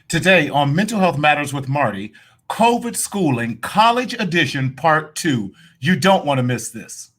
Today on Mental Health Matters with Marty, COVID Schooling College Edition Part 2. You don't want to miss this.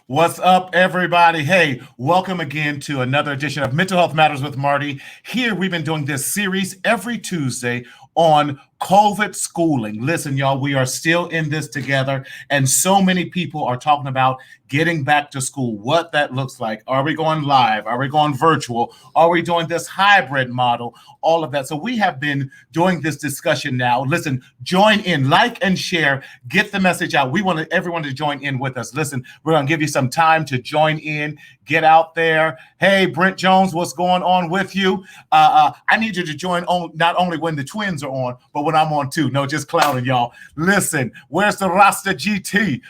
What's up, everybody? Hey, welcome again to another edition of Mental Health Matters with Marty. Here, we've been doing this series every Tuesday on COVID schooling. Listen, y'all, we are still in this together, and so many people are talking about getting back to school, what that looks like. Are we going live? Are we going virtual? Are we doing this hybrid model? All of that. So we have been doing this discussion now. Listen, join in, like and share, get the message out. We want everyone to join in with us. Listen, we're going to give you some time to join in, get out there. Hey, Brent Jones, what's going on with you? I need you to join on not only when the twins are on, but when I'm on too. No, just clowning, y'all. Listen, where's the Rasta GT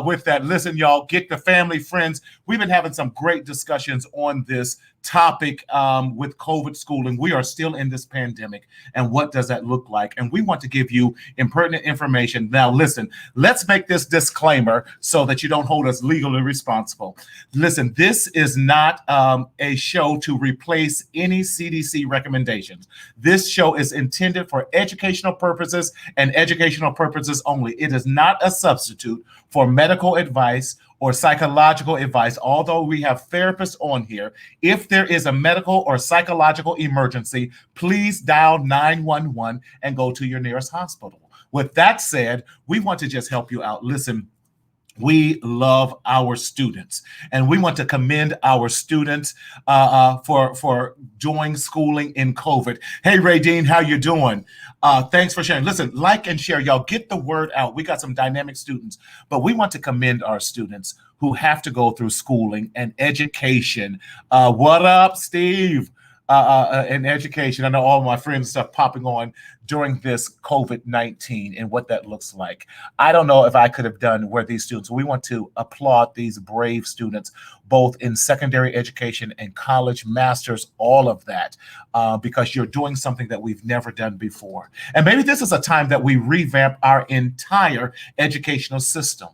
with that? Listen, y'all, get the family, friends. We've been having some great discussions on this topic with COVID schooling. We are still in this pandemic, and what does that look like? And we want to give you impertinent information. Now, listen, let's make this disclaimer so that you don't hold us legally responsible. Listen, this is not a show to replace any CDC recommendations. This show is intended for educational purposes and educational purposes only. It is not a substitute for medical advice or psychological advice. Although we have therapists on here, if there is a medical or psychological emergency, please dial 911 and go to your nearest hospital. With that said, we want to just help you out. Listen, we love our students, and we want to commend our students for doing schooling in COVID. Hey, Ray Dean, how you doing? Thanks for sharing. Listen, like and share. Y'all get the word out. We got some dynamic students, but we want to commend our students who have to go through schooling and education. What up, Steve? And education. I know all my friends and stuff popping on during this COVID-19 and what that looks like. I don't know if I could have done where these students, we want to applaud these brave students, both in secondary education and college, masters, all of that, because you're doing something that we've never done before. And maybe this is a time that we revamp our entire educational system.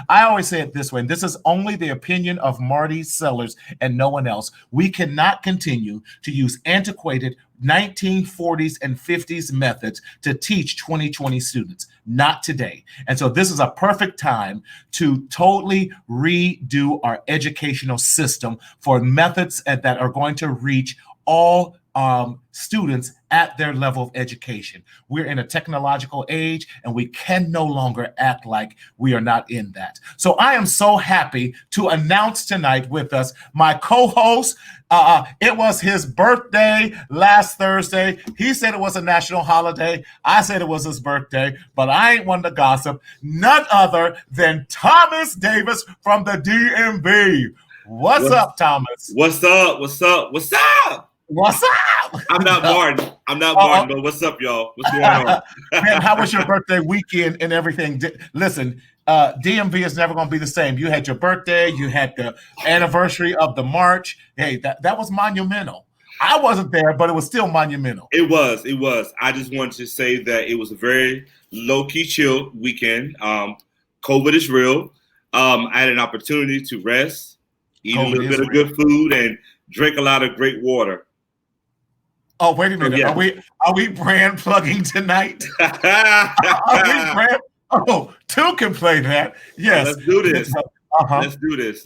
I always say it this way, and this is only the opinion of Marty Sellers and no one else. We cannot continue to use antiquated 1940s and 50s methods to teach 2020 students. Not today. And so this is a perfect time to totally redo our educational system for methods that are going to reach all students at their level of education. We're in a technological age, and we can no longer act like we are not in that. So I am so happy to announce tonight with us my co-host. It was his birthday last Thursday. He said it was a national holiday. I said it was his birthday, but I ain't one to gossip. None other than Thomas Davis from the DMV. What's up, Thomas? What's up? What's up? What's up? What's up? I'm not Martin. But what's up, y'all? What's going on? Man, how was your birthday weekend and everything? Listen, DMV is never going to be the same. You had your birthday. You had the anniversary of the march. Hey, that was monumental. I wasn't there, but it was still monumental. It was. I just wanted to say that it was a very low-key, chill weekend. COVID is real. I had an opportunity to rest, eat a little bit of good food, and drink a lot of great water. Oh, wait a minute. Yeah. Are we brand plugging tonight? Two can play that. Yes. Let's do this.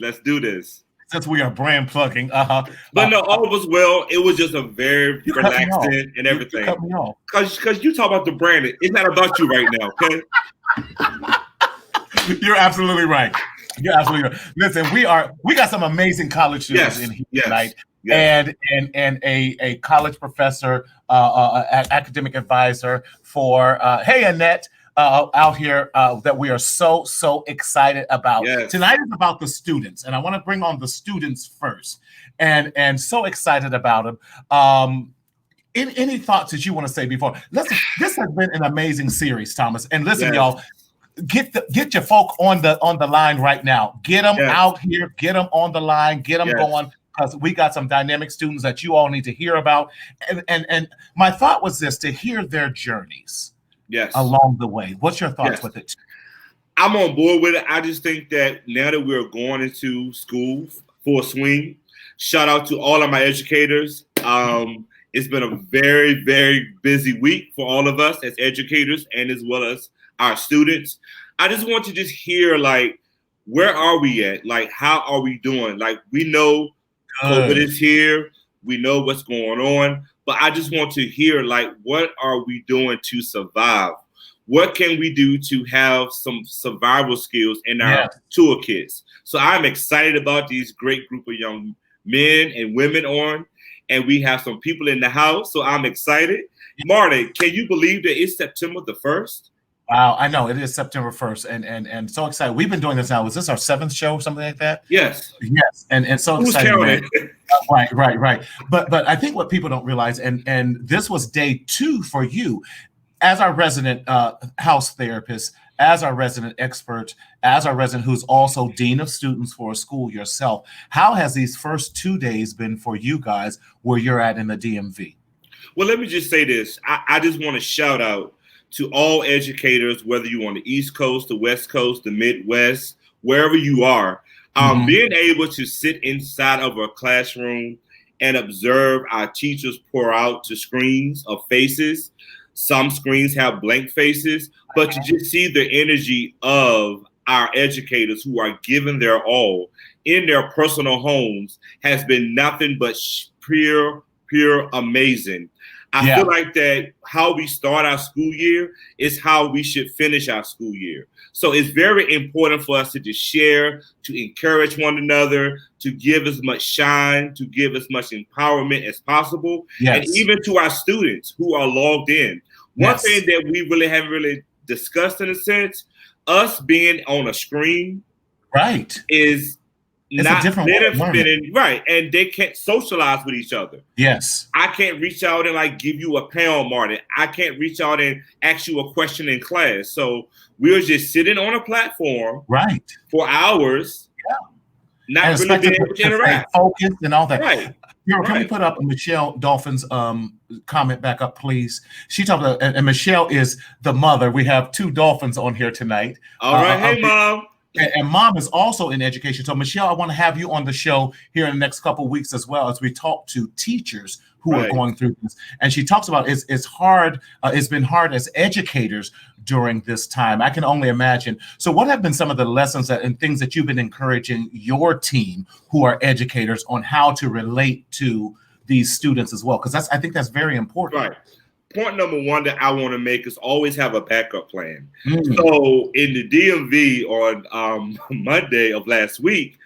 Let's do this. Since we are brand plugging. But no, all was well. It was just a very relaxing and everything. Because you talk about the brand. It's not about you right now, okay? You're absolutely right. Listen, we got some amazing college students in here tonight. Yes. And a college professor, academic advisor for hey Annette out here that we are so excited about. Yes. Tonight is about the students, and I want to bring on the students first, and so excited about them. Any thoughts that you want to say before? This has been an amazing series, Thomas. And listen, y'all. get your folk on the line right now. Get them out here. Get them on the line. Get them going. Because we got some dynamic students that you all need to hear about. And my thought was this, to hear their journeys along the way. What's your thoughts with it? I'm on board with it. I just think that now that we're going into school full swing, shout out to all of my educators. It's been a very, very busy week for all of us as educators and as well as our students. I just want to just hear, like, where are we at? Like, how are we doing? Like, we know COVID is here. We know what's going on. But I just want to hear, like, what are we doing to survive? What can we do to have some survival skills in our toolkits? So I'm excited about these great group of young men and women on. And we have some people in the house. So I'm excited. Marty, can you believe that it's September the 1st? Wow, I know it is September 1st, and so excited. We've been doing this now. Was this our 7th show, something like that? Yes, and so excited. Right. But I think what people don't realize, and this was day 2 for you, as our resident house therapist, as our resident expert, as our resident who's also dean of students for a school yourself. How has these first 2 days been for you guys where you're at in the DMV? Well, let me just say this. I just want to shout out to all educators, whether you're on the East Coast, the West Coast, the Midwest, wherever you are, being able to sit inside of a classroom and observe our teachers pour out to screens of faces. Some screens have blank faces, but to just see the energy of our educators who are giving their all in their personal homes has been nothing but pure amazing. I feel like that how we start our school year is how we should finish our school year. So it's very important for us to just share, to encourage one another, to give as much shine, to give as much empowerment as possible. And even to our students who are logged in. One thing that we really haven't really discussed in a sense, us being on a screen is not benefiting, and they can't socialize with each other. I can't reach out and like give you a pound, Martin. I can't reach out and ask you a question in class. So we're just sitting on a platform for hours, not really being able to interact, focus, and all that. Can we put up Michelle Dolphin's comment back up, please? She talked about, and Michelle is the mother. We have 2 dolphins on here tonight. All right, hey, Mom. And Mom is also in education. So, Michelle, I want to have you on the show here in the next couple of weeks as well, as we talk to teachers who are going through this. And she talks about it's hard. It's been hard as educators during this time. I can only imagine. So what have been some of the lessons and things that you've been encouraging your team who are educators on how to relate to these students as well? Because I think that's very important. Point number 1 that I want to make is always have a backup plan. So in the DMV on Monday of last week,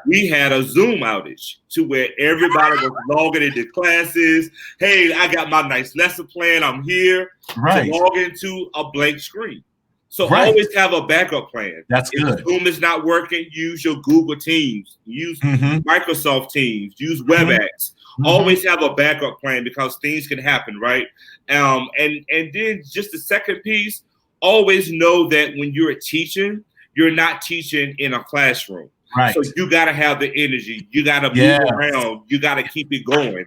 we had a Zoom outage to where everybody was logging into classes. Hey, I got my nice lesson plan. I'm here to log into a blank screen. So always have a backup plan. That's good. If Zoom is not working, use your Google Teams, use Microsoft Teams, use WebEx. Always have a backup plan because things can happen, right? And then just the second piece, always know that when you're teaching, you're not teaching in a classroom. So you got to have the energy. You got to move around. You got to keep it going.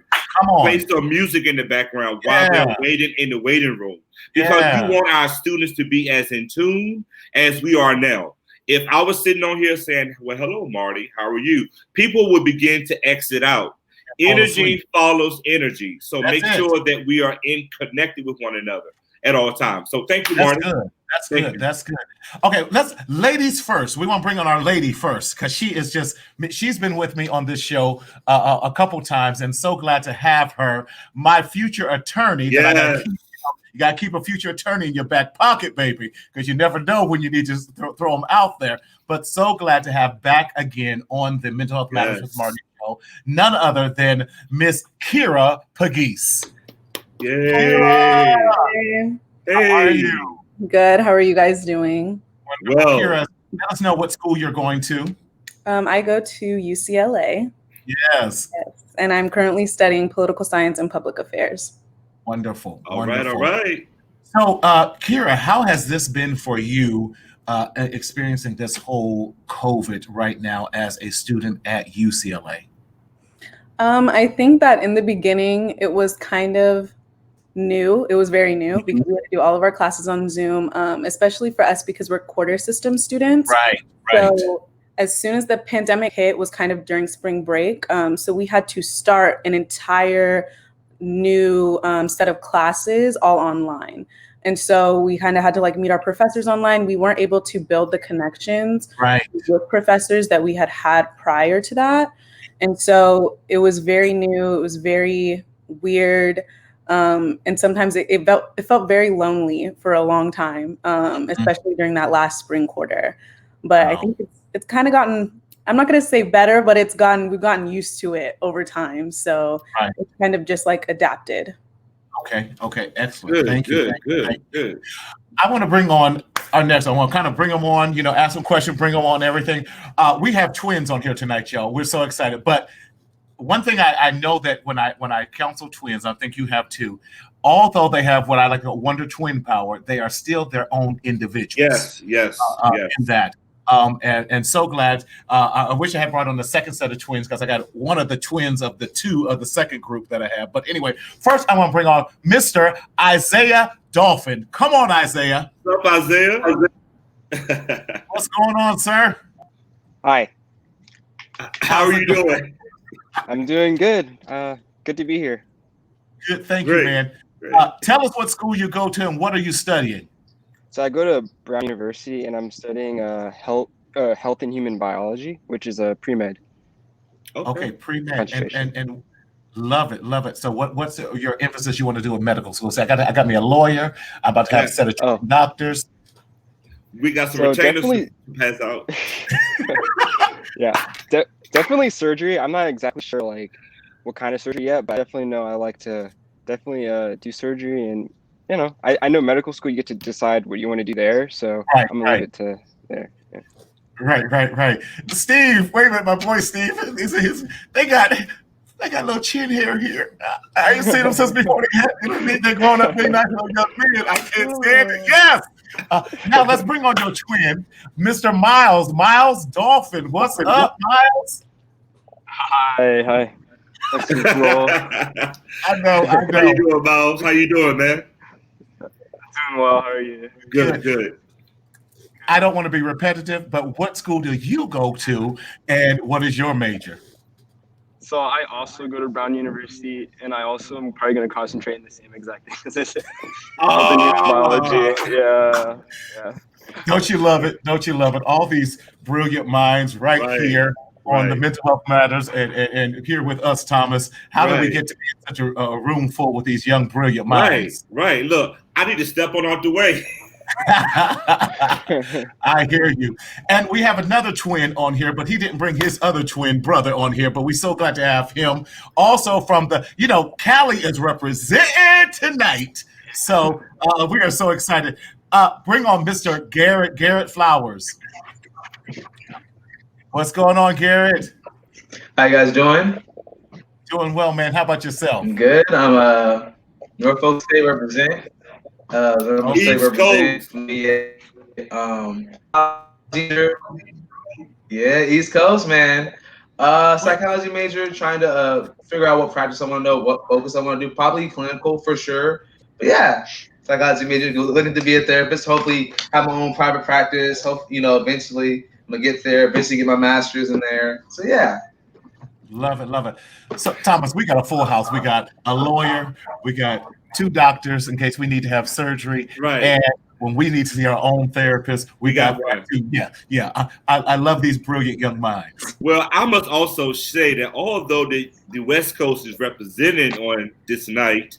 Play some music in the background while they're waiting in the waiting room. Because you want our students to be as in tune as we are now. If I was sitting on here saying, well, hello, Marty, how are you? People would begin to exit out. Energy follows energy. So make sure that we are connected with one another at all times. So thank you, Marty. That's good. Okay, ladies first. We want to bring on our lady first because she's been with me on this show a couple times and so glad to have her, my future attorney. You got to keep a future attorney in your back pocket, baby, because you never know when you need to throw them out there. But so glad to have back again on the Mental Health Matters with Marty show, none other than Miss Kira Pegues. Yay! How are you? Good. How are you guys doing? Well, Kira, let us know what school you're going to. I go to UCLA. Yes. And I'm currently studying political science and public affairs. Wonderful. All right. So, Kira, how has this been for you experiencing this whole COVID right now as a student at UCLA? I think that in the beginning, it was kind of new. It was very new because we had to do all of our classes on Zoom, especially for us because we're quarter system students. Right. So as soon as the pandemic hit, was kind of during spring break. So we had to start an entire new set of classes all online. And so we kind of had to like meet our professors online. We weren't able to build the connections with professors that we had had prior to that. And so it was very new. It was very weird. And sometimes it felt very lonely for a long time, especially during that last spring quarter. But I think it's kind of gotten, I'm not going to say better, but we've gotten used to it over time. So it's kind of just like adapted. Okay, excellent. Thank you. Good. I want to bring on our next. I want to kind of bring them on, ask them questions, bring them on, everything. We have twins on here tonight, y'all. We're so excited. But one thing I know that when I counsel twins, I think you have too, although they have what I like a wonder twin power, they are still their own individuals. Yes. In that. And so glad. I wish I had brought on the second set of twins because I got one of the twins of the two of the second group that I have. But anyway, first I want to bring on Mr. Isaiah Dolphin. Come on, Isaiah. What's up, Isaiah? What's going on, sir? Hi. How are you doing? I'm doing good. Good to be here. Good. Thank you, man. Tell us what school you go to and what are you studying? So I go to Brown University and I'm studying health and human biology, which is a pre-med. Okay, pre-med and love it. So what's your emphasis you want to do in medical school? So I got me a lawyer. I'm about to have a set of doctors. We got some retainers to pass out. Yeah, definitely surgery. I'm not exactly sure like what kind of surgery yet, but I definitely know I like to definitely do surgery. And I know medical school, you get to decide what you want to do there. So I'm gonna leave it to there. Yeah. Right. Steve, wait a minute, my boy Steve. They got a little chin hair here. I ain't seen them since before they're growing up. They're not young men. I can't stand it. Yes. Now let's bring on your twin, Mr. Miles. Miles Dolphin. What's up, Miles? Hi. I know. How you doing, Miles? How you doing, man? Doing well. How are you? Good. I don't want to be repetitive, but what school do you go to, and what is your major? So I also go to Brown University, and I also am probably going to concentrate in the same exact thing as I said. Biology. Yeah. Don't you love it? All these brilliant minds right here on the Mental Health Matters, and here with us, Thomas. How do we get to be in such a room full with these young, brilliant minds? Right. Look, I need to step on out the way. I hear you. And we have another twin on here, but he didn't bring his other twin brother on here, but we're so glad to have him. Also from Cali is represented tonight. So we are so excited. Bring on Mr. Garrett Flowers. What's going on, Garrett? How you guys doing? Doing well, man. How about yourself? Good. I'm Norfolk State represent. East Coast. East Coast, man. Psychology major, trying to figure out what practice I want to know, what focus I want to do. Probably clinical for sure. But yeah, psychology major, looking to be a therapist. Hopefully have my own private practice. Eventually I'm gonna get there. Eventually get my master's in there. So yeah. Love it. So Thomas, we got a full house. We got a lawyer. We got 2 doctors in case we need to have surgery. Right. And when we need to see our own therapist, we got 2. Yeah. I love these brilliant young minds. Well, I must also say that although the West Coast is represented on this night,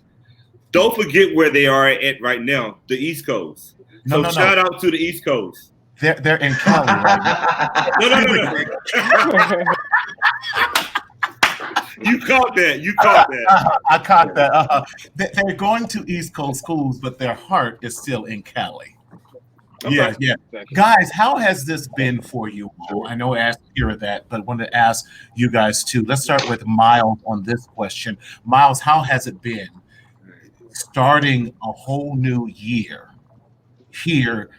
don't forget where they are at right now, the East Coast. So shout out to the East Coast. They're in Cali right now. No. You caught that. I caught that. They're going to East Coast schools, but their heart is still in Cali. Okay. Yeah. Guys, how has this been for you? I know I asked Kira that, but wanted to ask you guys too. Let's start with Miles on this question. Miles, how has it been starting a whole new year here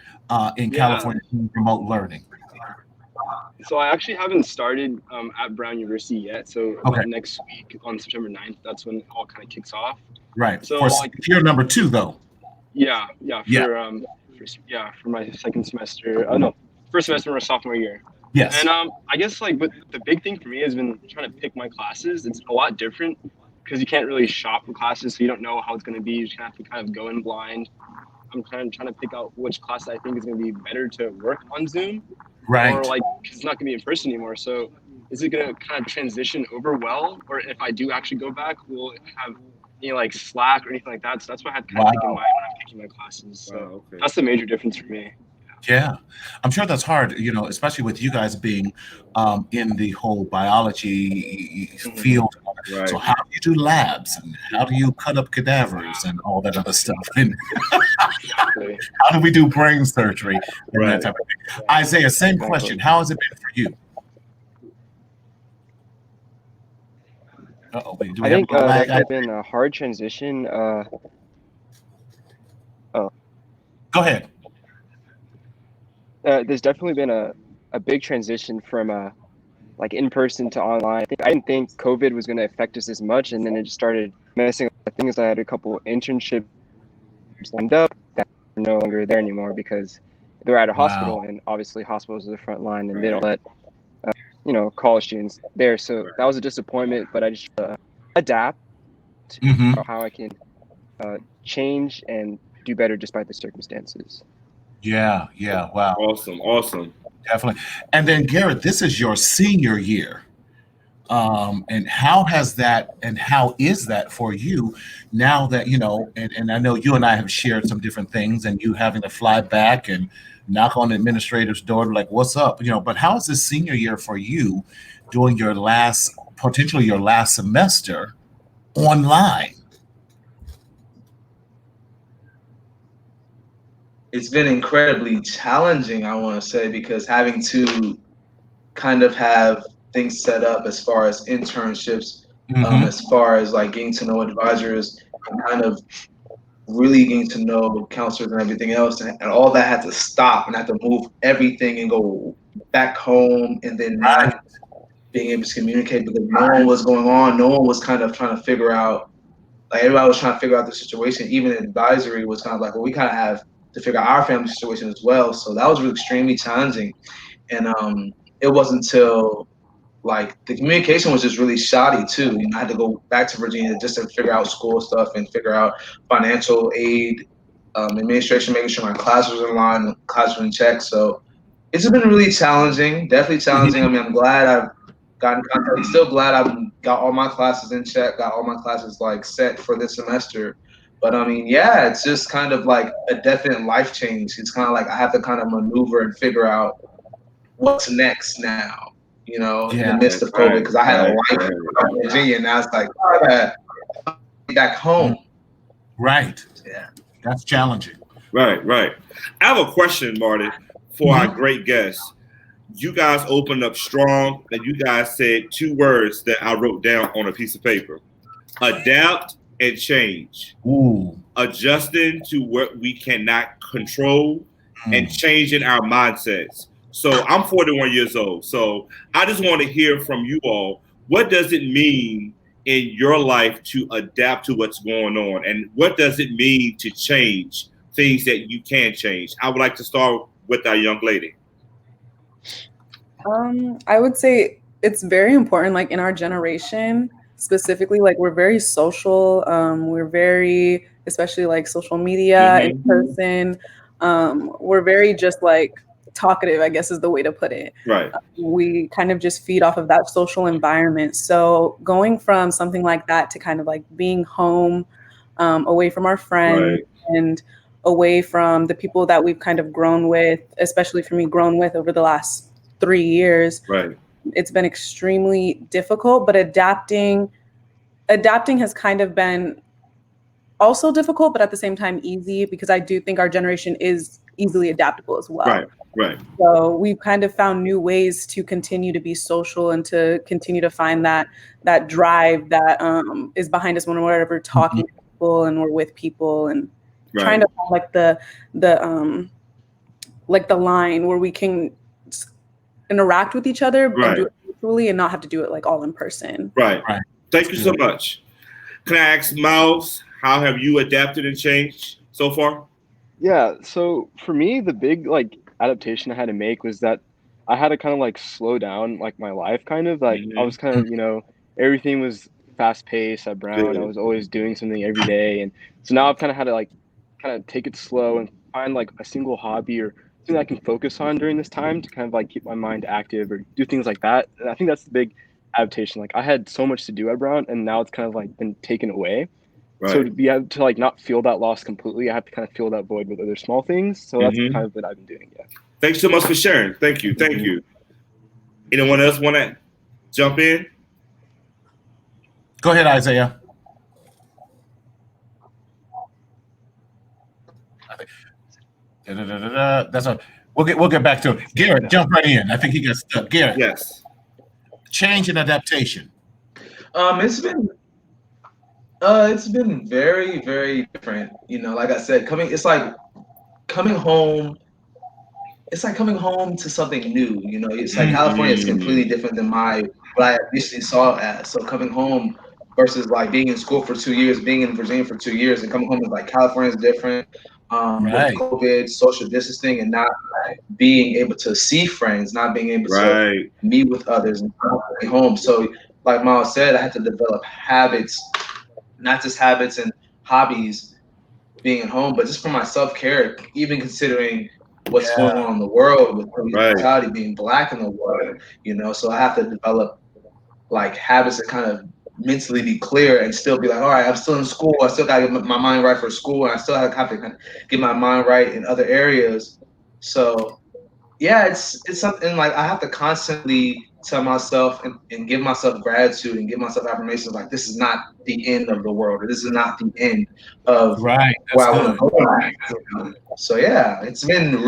in Yeah. California doing remote learning? So I actually haven't started at Brown University yet. So Okay. next week on September 9th, that's when it all kind of kicks off. Right. So For like, year number 2, though. yeah, Yeah. for my second semester. No, first semester of my sophomore year. Yes. And I guess like, but the big thing for me has been trying to pick my classes. It's a lot different because you can't really shop for classes, so you don't know how it's going to be. You just have to kind of go in blind. I'm kind of trying to pick out which class I think is going to be better to work on Zoom, Right. or like 'cause it's not going to be in person anymore. So is it going to kind of transition over well, or if I do actually go back, will it have any like Slack or anything like that? So that's what I had to kind of think in mind when I'm picking my classes. So okay. that's the major difference for me. Yeah, I'm sure that's hard, especially with you guys being in the whole biology field. Right. So how do you do labs, and how do you cut up cadavers and all that other stuff? And Exactly. how do we do brain surgery and Right. that type of thing? Isaiah, same question. How has it been for you? Uh-oh, wait, do we I have think a lag? that's been a hard transition. Go ahead. There's definitely been a big transition from like in person to online. I didn't think COVID was going to affect us as much, and then it just started messing up with things. I had a couple internships lined up that are no longer there anymore because they're at a hospital, and obviously hospitals are the front line, and they don't let college students there. So that was a disappointment, but I just adapt to Mhm. how I can change and do better despite the circumstances. Yeah, wow, Awesome. definitely. And then Garrett, this is your senior year. And how is that for you now that, and I know you and I have shared some different things, and you having to fly back and knock on the administrator's door, like, what's up? But how is this senior year for you doing potentially your last semester online? It's been incredibly challenging, I want to say, because having to kind of have things set up as far as internships, as far as like getting to know advisors, and kind of really getting to know counselors and everything else, and all that had to stop, and I had to move everything and go back home, and then not being able to communicate because no one was going on. No one was kind of trying to figure out, like everybody was trying to figure out the situation. Even advisory was kind of like, well, we kind of have to figure out our family situation as well. So that was really extremely challenging. And it wasn't until like the communication was just really shoddy too. I had to go back to Virginia just to figure out school stuff and figure out financial aid, administration, making sure my class was in line, class was in check. So it's been really challenging, definitely challenging. I mean, I'm glad I've gotten contact. I'm still glad I've got all my classes in check, got all my classes like set for this semester. But I mean, yeah, it's just kind of like a definite life change. It's kind of like I have to kind of maneuver and figure out what's next now, in the midst of COVID, because I had a life in Virginia, and now it's like, I gotta get back home. Right. Yeah. That's challenging. Right. I have a question, Marty, for our great guests. You guys opened up strong, and you guys said 2 words that I wrote down on a piece of paper: adapt and change. Ooh. Adjusting to what we cannot control and changing our mindsets. So I'm 41 years old. So I just want to hear from you all. What does it mean in your life to adapt to what's going on? And what does it mean to change things that you can change? I would like to start with our young lady. I would say it's very important, like in our generation specifically, like we're very social. We're very, especially like social media, in person. We're very just like talkative, I guess is the way to put it. Right. We kind of just feed off of that social environment. So going from something like that to kind of like being home, away from our friends and away from the people that we've kind of grown with, especially for me, grown with over the last 3 years. Right. It's been extremely difficult, but adapting has kind of been also difficult, but at the same time easy, because I do think our generation is easily adaptable as well. Right. So we've kind of found new ways to continue to be social and to continue to find that drive that is behind us when we're ever talking to people and we're with people and trying to find like the like the line where we can interact with each other and do it virtually and not have to do it like all in person. Right. Thank you so much. Can I ask Miles, how have you adapted and changed so far? Yeah, so for me, the big like adaptation I had to make was that I had to kind of like slow down like my life kind of like I was kind of, you know, everything was fast paced at Brown. I was always doing something every day. And so now I've kind of had to like kind of take it slow and find like a single hobby or something I can focus on during this time to kind of like keep my mind active or do things like that. And I think that's the big adaptation. Like I had so much to do at Brown and now it's kind of like been taken away. Right. So to be able to like not feel that loss completely, I have to kind of fill that void with other small things. So that's kind of what I've been doing. Yeah. Thanks so much for sharing. Thank you. Thank you. Anyone else want to jump in? Go ahead, Isaiah. That's a. We'll get back to it. Garrett, jump right in. I think he got stuck. Garrett. Yes. Change and adaptation. It's been very, very different. You know, like I said, it's like coming home. It's like coming home to something new. You know, it's like California is completely different than what I initially saw it as. So coming home versus like being in school for 2 years, being in Virginia for 2 years, and coming home is like California is different. With COVID, social distancing, and not being able to see friends, not being able to meet with others, and not being home. So, like Miles said, I had to develop habits, not just habits and hobbies, being at home, but just for my self-care, even considering what's going on in the world with mortality, being Black in the world, you know. So I have to develop like habits that kind of mentally be clear and still be like, all right, I'm still in school. I still got to get my mind right for school. And I still have to kind of get my mind right in other areas. So yeah, it's something like I have to constantly tell myself and give myself gratitude and give myself affirmations like this is not the end of the world, or this is not the end of where I want to go. So yeah, it's been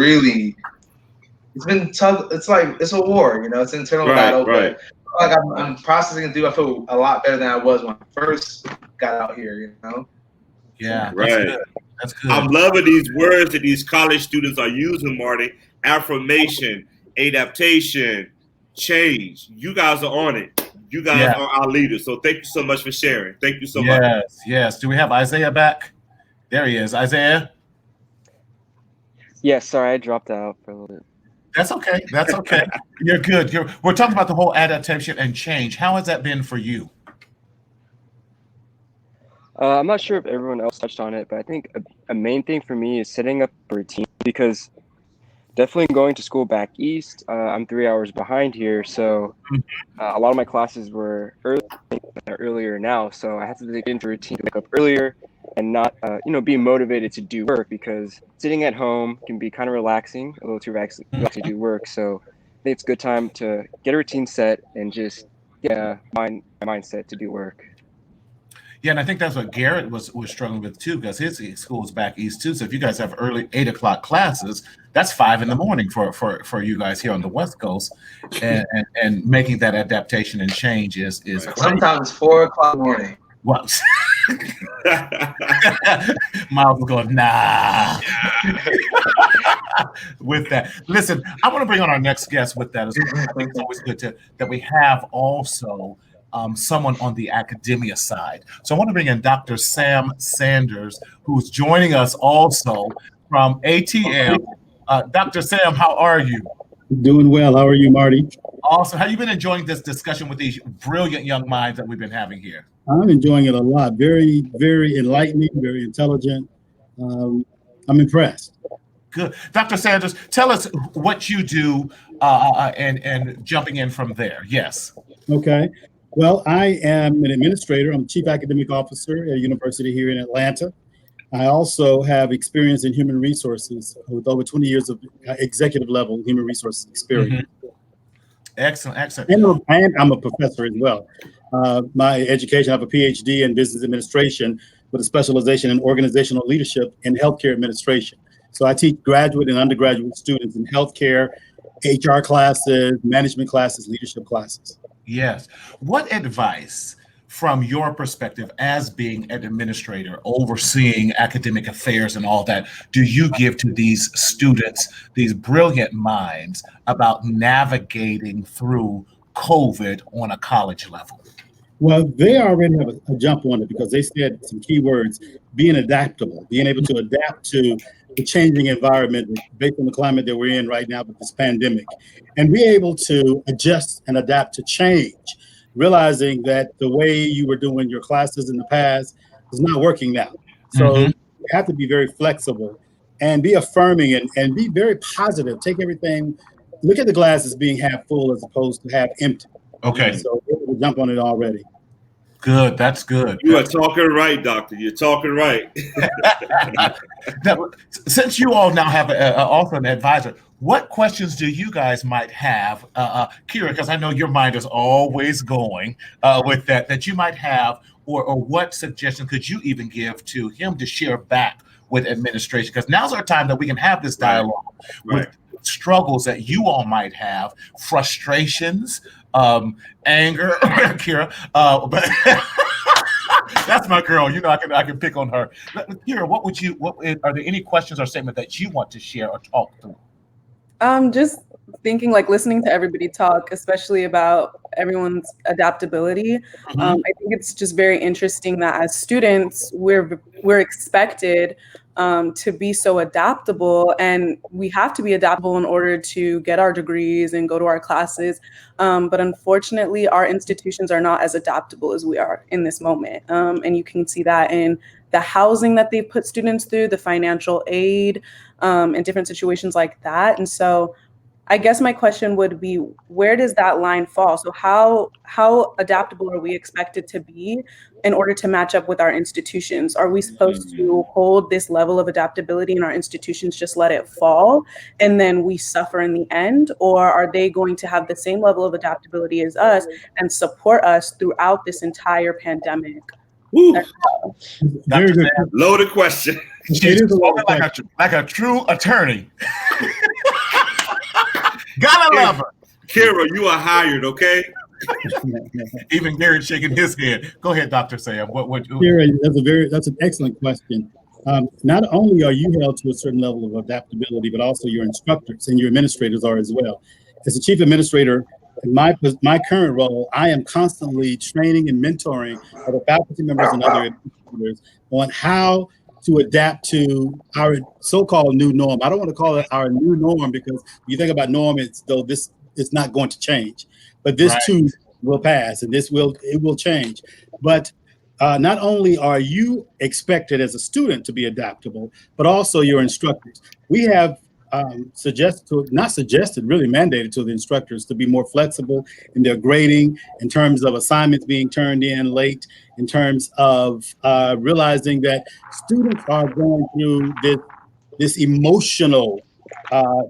tough. It's like it's a war, you know, it's an internal battle. But like I'm processing and I feel a lot better than I was when I first got out here, you know? Yeah, that's good. I'm loving these words that these college students are using, Marty. Affirmation, adaptation, change. You guys are on it. You guys are our leaders. So thank you so much for sharing. Thank you so much. Yes. Do we have Isaiah back? There he is. Isaiah? Yes, sorry, I dropped out for a little bit. That's okay. You're good. We're talking about the whole adaptation and change. How has that been for you? I'm not sure if everyone else touched on it, but I think a main thing for me is setting up a routine because definitely going to school back east, I'm 3 hours behind here. So a lot of my classes were earlier now. So I have to get into a routine to wake up earlier and not, be motivated to do work because sitting at home can be kind of relaxing, a little too relaxing to do work. So I think it's a good time to get a routine set and just get my mindset to do work. Yeah, and I think that's what Garrett was struggling with too, because his school is back east too. So if you guys have early 8 o'clock classes, that's 5 a.m. for you guys here on the West Coast, and making that adaptation and change is sometimes 4 o'clock in the morning. What? Miles was going, nah. With that, listen, I want to bring on our next guest with that as well. I think it's always good that we have also someone on the academia side. So I want to bring in Dr. Sam Sanders, who's joining us also from ATM. Dr. Sam, how are you? Doing well. How are you, Marty? Awesome. How have you been enjoying this discussion with these brilliant young minds that we've been having here? I'm enjoying it a lot. Very, very enlightening, very intelligent. I'm impressed. Good. Dr. Sanders, tell us what you do and jumping in from there. Yes. Okay. Well, I am an administrator. I'm chief academic officer at a university here in Atlanta. I also have experience in human resources with over 20 years of executive level human resources experience. Excellent. And I'm a professor as well. My education, I have a PhD in business administration with a specialization in organizational leadership and healthcare administration. So I teach graduate and undergraduate students in healthcare, HR classes, management classes, leadership classes. Yes. What advice from your perspective as being an administrator, overseeing academic affairs and all that, do you give to these students, these brilliant minds, about navigating through COVID on a college level? Well, they already have a jump on it because they said some key words: being adaptable, being able to adapt to the changing environment based on the climate that we're in right now with this pandemic, and be able to adjust and adapt to change, realizing that the way you were doing your classes in the past is not working now. So you have to be very flexible and be affirming and be very positive. Take everything, look at the glass as being half full as opposed to half empty. Okay. So we'll jump on it already. Good. That's good. You are talking right, doctor. You're talking right. Now, since you all now have also an advisor, what questions do you guys might have, Kira? Because I know your mind is always going with that you might have, or what suggestion could you even give to him to share back with administration? Because now's our time that we can have this dialogue with struggles that you all might have, frustrations, anger, Kira. But that's my girl. You know, I can pick on her. Kira, what are there any questions or statements that you want to share or talk through? Just thinking, like listening to everybody talk, especially about everyone's adaptability. I think it's just very interesting that as students, we're expected to be so adaptable, and we have to be adaptable in order to get our degrees and go to our classes. But unfortunately, our institutions are not as adaptable as we are in this moment. And you can see that in the housing that they put students through, the financial aid, and different situations like that. And so I guess my question would be, where does that line fall? So how adaptable are we expected to be in order to match up with our institutions? Are we supposed to hold this level of adaptability in our institutions, just let it fall, and then we suffer in the end? Or are they going to have the same level of adaptability as us and support us throughout this entire pandemic? Very good. Loaded question. She's spoken like a true attorney. Gotta love her. Kira, you are hired, okay? Even Garrett shaking his head. Go ahead, Dr. Sam. Kira, that's an excellent question. Not only are you held to a certain level of adaptability, but also your instructors and your administrators are as well. As a chief administrator, in my current role, I am constantly training and mentoring other faculty members and other administrators on how to adapt to our so-called new norm. I don't want to call it our new norm because when you think about norm, it's though this is not going to change, but this too will pass and it will change. But not only are you expected as a student to be adaptable, but also your instructors. We have really mandated to the instructors to be more flexible in their grading, in terms of assignments being turned in late, in terms of realizing that students are going through this emotional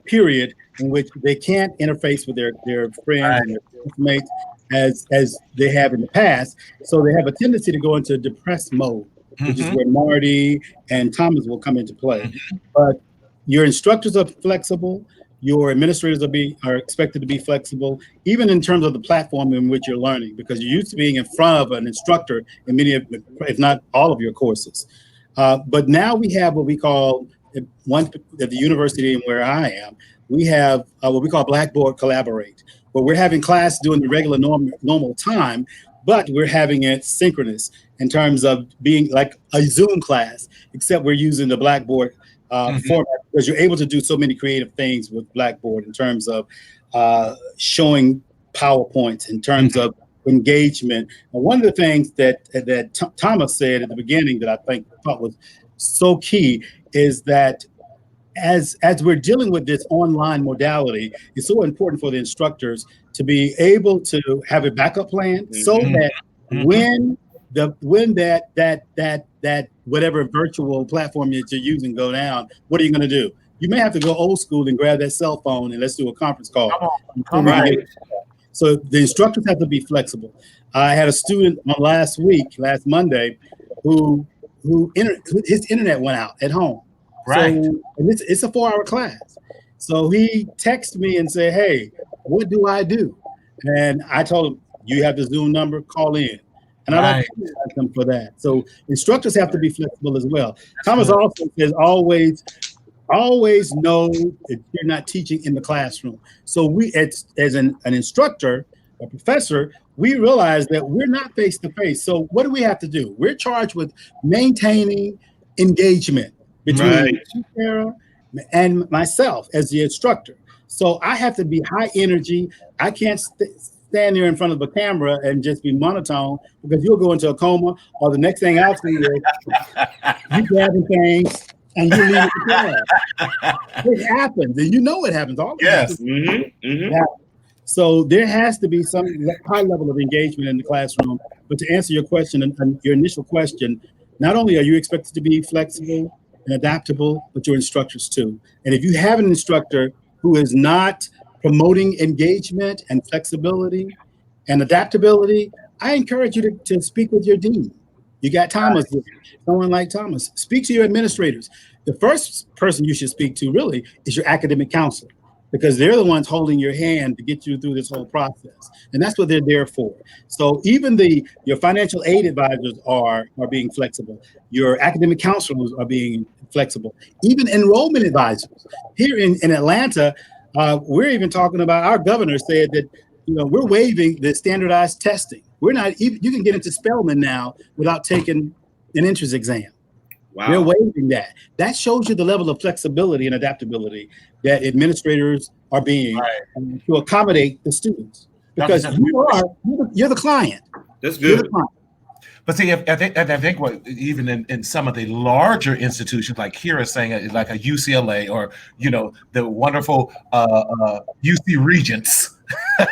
period in which they can't interface with their friends and their classmates as they have in the past. So they have a tendency to go into depressed mode, which is where Marty and Thomas will come into play. But your instructors are flexible. Your administrators are expected to be flexible, even in terms of the platform in which you're learning, because you're used to being in front of an instructor in many of, if not all of your courses. But now we have what we call, at the university where I am, we have what we call Blackboard Collaborate, where we're having class during the regular normal time, but we're having it synchronous in terms of being like a Zoom class, except we're using the Blackboard format, because you're able to do so many creative things with Blackboard in terms of showing PowerPoints, in terms of engagement. And one of the things that Thomas said at the beginning that I thought was so key is that as we're dealing with this online modality, it's so important for the instructors to be able to have a backup plan so that when that whatever virtual platform that you're using go down, what are you going to do? You may have to go old school and grab that cell phone and let's do a conference call. So the instructors have to be flexible. I had a student last Monday, who his internet went out at home. Right. So, and it's a 4-hour class. So he texted me and said, "Hey, what do I do?" And I told him, "You have the Zoom number, call in." And I don't penalize them for that. So instructors have to be flexible as well. Thomas also says always know that you're not teaching in the classroom. So we, as an instructor, a professor, we realize that we're not face to face. So what do we have to do? We're charged with maintaining engagement between Sarah and myself as the instructor. So I have to be high energy. I can't stand there in front of a camera and just be monotone, because you'll go into a coma, or the next thing I'll see is you grabbing things and you leave the class. It happens, and you know it happens all the time. Yeah. So there has to be some high level of engagement in the classroom. But to answer your question, and your initial question, not only are you expected to be flexible and adaptable, but your instructors too. And if you have an instructor who is not promoting engagement and flexibility and adaptability, I encourage you to speak with your dean. You got Thomas, someone like Thomas. Speak to your administrators. The first person you should speak to really is your academic counselor, because they're the ones holding your hand to get you through this whole process. And that's what they're there for. So even your financial aid advisors are being flexible. Your academic counselors are being flexible. Even enrollment advisors. Here in Atlanta, we're even talking about, our governor said that, we're waiving the standardized testing. We're not even, you can get into Spelman now without taking an entrance exam. Wow. We're waiving that. That shows you the level of flexibility and adaptability that administrators are being to accommodate the students, because you're the client. That's good. But see, I think what, even in some of the larger institutions, like Kira is saying, like a UCLA or the wonderful UC Regents,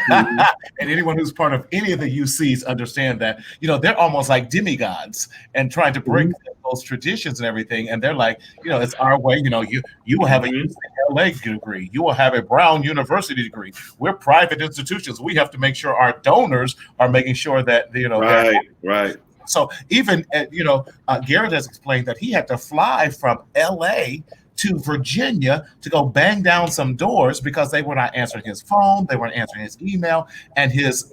and anyone who's part of any of the UCs understand that they're almost like demigods and trying to bring those traditions and everything. And they're like, it's our way. You will have a UCLA degree, you will have a Brown University degree. We're private institutions. We have to make sure our donors are making sure that right. So even, Garrett has explained that he had to fly from LA to Virginia to go bang down some doors because they were not answering his phone, they weren't answering his email, and his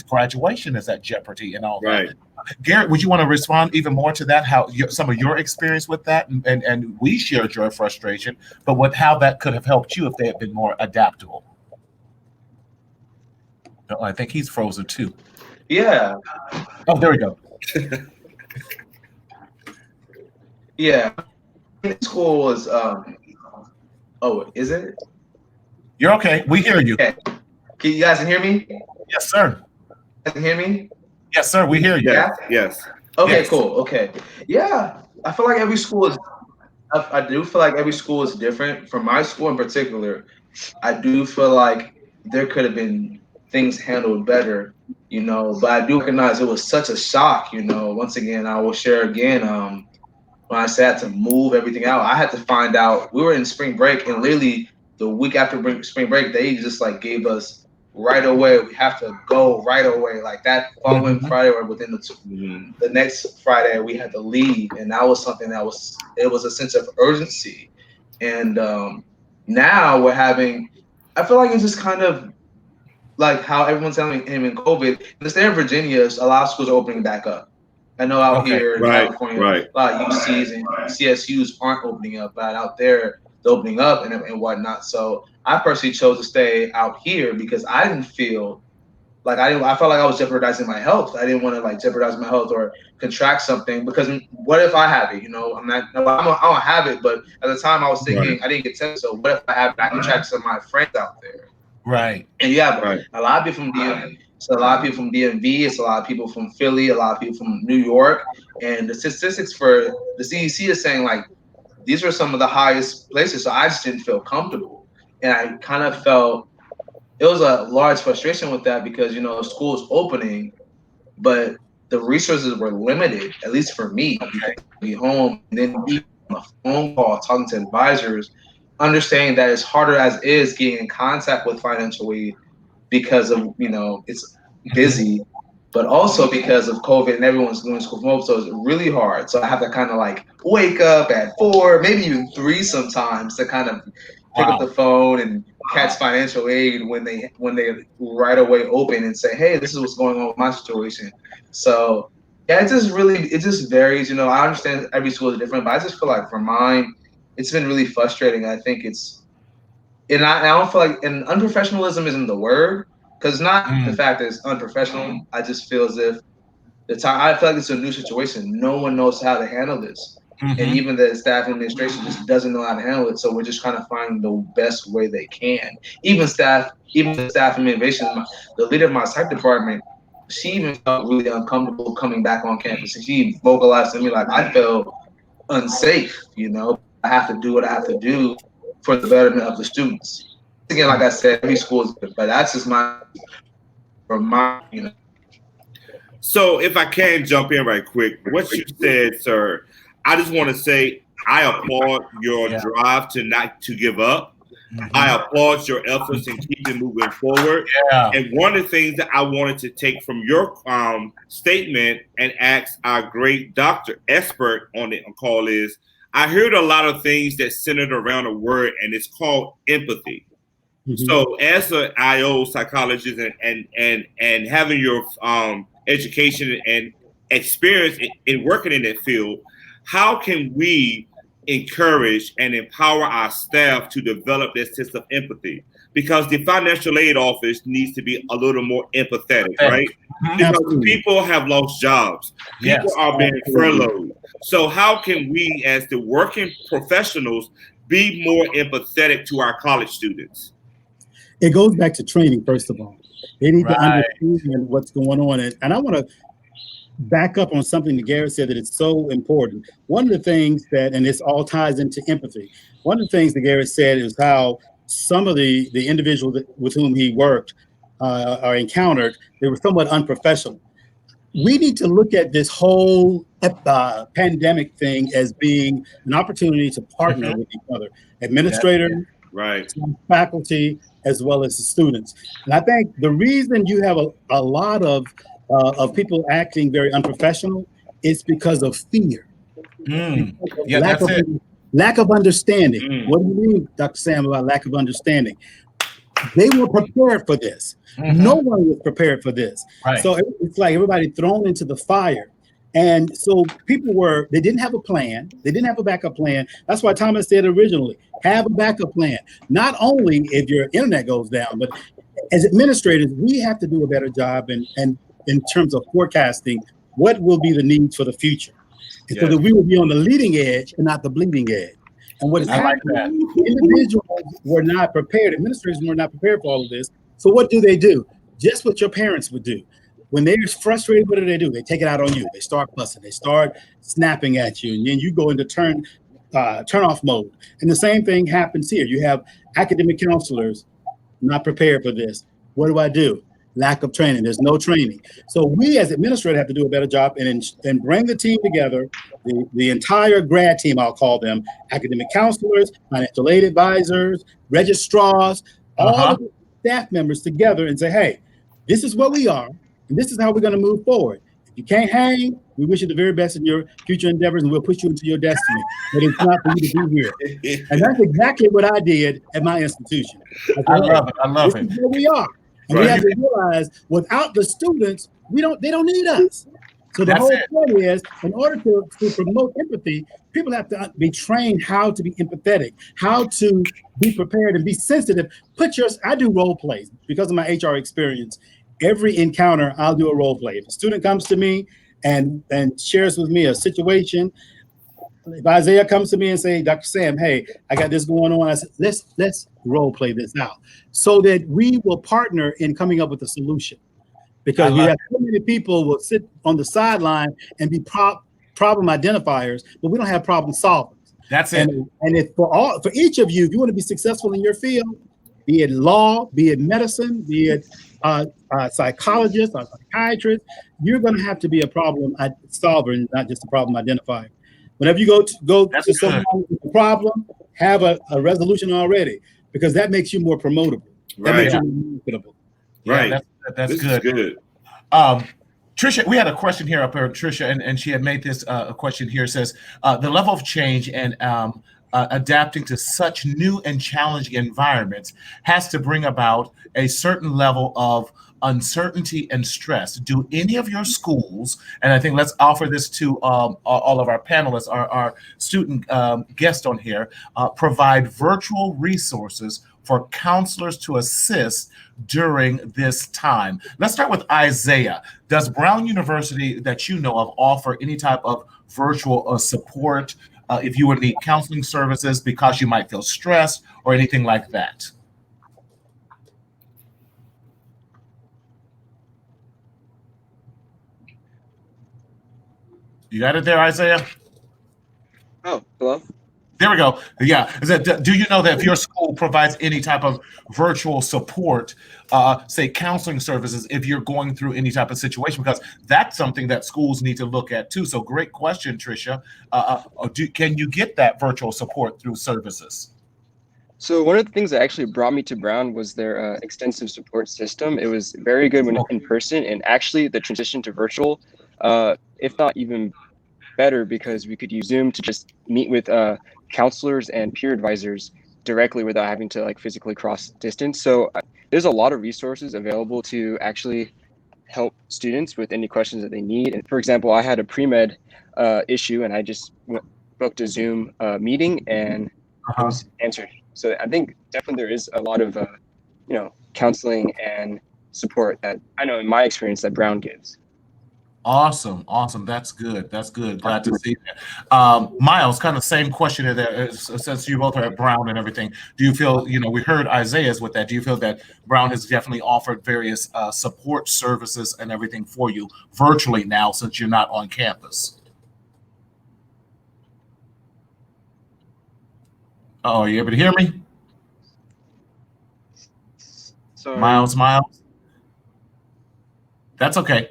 graduation is at jeopardy and all that. Garrett, would you want to respond even more to that? How some of your experience with that, and we shared your frustration, but how that could have helped you if they had been more adaptable. No, I think he's frozen too. Yeah. Oh, there we go. Yeah, school was is it? You're okay. We hear you. Okay. Can you guys hear me? Yes, sir. You can hear me? Yes, sir. We hear you. Yes. Okay, yes. Cool. Okay. Yeah, I feel like every school is. I do feel like every school is different. For my school in particular, I do feel like there could have been things handled better. But I do recognize it was such a shock. Once again, I will share again. When I had to move everything out, I had to find out. We were in spring break, and literally the week after spring break, they just gave us right away. We have to go right away. Like that following Friday, or within the next Friday, we had to leave, and that was something it was a sense of urgency. And now we're having. I feel like it's just kind of like how everyone's telling him in COVID. In the state of Virginia, a lot of schools are opening back up. I know out here in California, a lot of UCs and CSUs aren't opening up, but out there they're opening up and whatnot. So I personally chose to stay out here because I didn't feel like I felt like I was jeopardizing my health. I didn't want to jeopardize my health or contract something, because what if I have it? I don't have it, but at the time I was thinking I didn't get tested. So what if I have it? I contract some of my friends out there. Right. And a lot of people from DMV. It's a lot of people from DMV. It's a lot of people from Philly. A lot of people from New York. And the statistics for the CDC is saying these are some of the highest places. So I just didn't feel comfortable, and I kind of felt it was a large frustration with that because school's opening, but the resources were limited. At least for me, to be home and then be on a phone call talking to advisors, understanding that it's harder as is getting in contact with financial aid because of it's busy, but also because of COVID and everyone's going to school from home, so it's really hard. So I have to kind of wake up at 4, maybe even 3 sometimes to kind of pick up the phone and catch financial aid when they right away open and say, hey, this is what's going on with my situation. So Yeah, it just varies. You know, I understand every school is different, but I just feel like for mine, it's been really frustrating. I think I don't feel like, and unprofessionalism isn't the word, because not the fact that it's unprofessional. I just feel as if I feel like it's a new situation. No one knows how to handle this. And even the staff administration just doesn't know how to handle it. So we're just trying to find the best way they can. Even the staff administration, the leader of my psych department, she even felt really uncomfortable coming back on campus. And she vocalized to me like, I felt unsafe, you know. I have to do what I have to do for the betterment of the students. Again, like I said, every school is good, but that's just you know. So if I can jump in right quick, what you said, sir, I just want to say I applaud your drive to not to give up. I applaud your efforts in keeping moving forward. And one of the things that I wanted to take from your statement and ask our great doctor expert on the call is, I heard a lot of things that centered around a word, and it's called empathy. So as an IO psychologist and having your education and experience in working in that field, how can we encourage and empower our staff to develop this sense of empathy? Because the financial aid office needs to be a little more empathetic, right? Because people have lost jobs. People are being furloughed. So how can we, as the working professionals, be more empathetic to our college students? It goes back to training, first of all. They need to understand what's going on. And I want to back up on something that Garrett said that it's so important. One of the things that, and this all ties into empathy, one of the things that Garrett said is how some of the individuals with whom he worked or encountered, they were somewhat unprofessional. We need to look at this whole pandemic thing as being an opportunity to partner with each other, administrators, faculty, as well as the students. And I think the reason you have a lot of people acting very unprofessional is because of fear. Lack of understanding. What do you mean, Dr. Sam, about lack of understanding? They were prepared for this. No one was prepared for this. So it's like everybody thrown into the fire. And so they didn't have a plan. They didn't have a backup plan. That's why Thomas said originally, have a backup plan. Not only if your internet goes down, but as administrators, we have to do a better job in terms of forecasting what will be the needs for the future. And so that we will be on the leading edge and not the bleeding edge. And what is happening, individuals were not prepared, administrators were not prepared for all of this. So what do? Just what your parents would do. When they're frustrated, what do? They take it out on you. They start fussing. They start snapping at you. And then you go into turn off mode. And the same thing happens here. You have academic counselors not prepared for this. What do? Lack of training. There's no training. So we as administrators have to do a better job and bring the team together, the entire grad team, I'll call them, academic counselors, financial aid advisors, registrars, all of the staff members together and say, hey, this is what we are, and this is how we're going to move forward. If you can't hang, we wish you the very best in your future endeavors, and we'll push you into your destiny. But it's not for you to be here. And that's exactly what I did at my institution. I love it. This is where we are. And we have to realize without the students, they don't need us. So the whole point is, in order to promote empathy, people have to be trained how to be empathetic, how to be prepared and be sensitive. I do role plays because of my HR experience. Every encounter, I'll do a role play. If a student comes to me and shares with me a situation, if Isaiah comes to me and say, Dr. Sam, hey, I got this going on, I said, let's role play this out so that we will partner in coming up with a solution. Because we have so many people will sit on the sideline and be problem identifiers, but we don't have problem solvers. That's it. And if for each of you, if you want to be successful in your field, be it law, be it medicine, be it psychologist or psychiatrist, you're going to have to be a problem solver and not just a problem identifier. Whenever you go to someone with a problem, have a resolution already, because that makes you more promotable. That makes you more marketable. That's good. Trisha, we had a question here up here, Trisha, and she had made this a question here. It says, the level of change and adapting to such new and challenging environments has to bring about a certain level of uncertainty and stress, do any of your schools, and I think let's offer this to all of our panelists, our student guests on here, provide virtual resources for counselors to assist during this time? Let's start with Isaiah. Does Brown University, that you know of, offer any type of virtual support if you would need counseling services because you might feel stressed or anything like that? You got it there, Isaiah? Oh, hello? There we go. Yeah. Do you know that if your school provides any type of virtual support, say counseling services, if you're going through any type of situation? Because that's something that schools need to look at too. So great question, Tricia. Can you get that virtual support through services? So one of the things that actually brought me to Brown was their extensive support system. It was very good when in person, and actually the transition to virtual, if not even better, because we could use Zoom to just meet with counselors and peer advisors directly without having to like physically cross distance. So there's a lot of resources available to actually help students with any questions that they need. And for example, I had a pre-med issue, and I just booked a Zoom meeting, and it was answered. So I think definitely there is a lot of counseling and support that I know in my experience that Brown gives. Awesome. That's good. Glad to see that. Miles, kind of same question there. Since you both are at Brown and everything, do you feel, we heard Isaiah's with that. Do you feel that Brown has definitely offered various support services and everything for you virtually now since you're not on campus? Oh, are you able to hear me? Sorry. Miles. That's okay.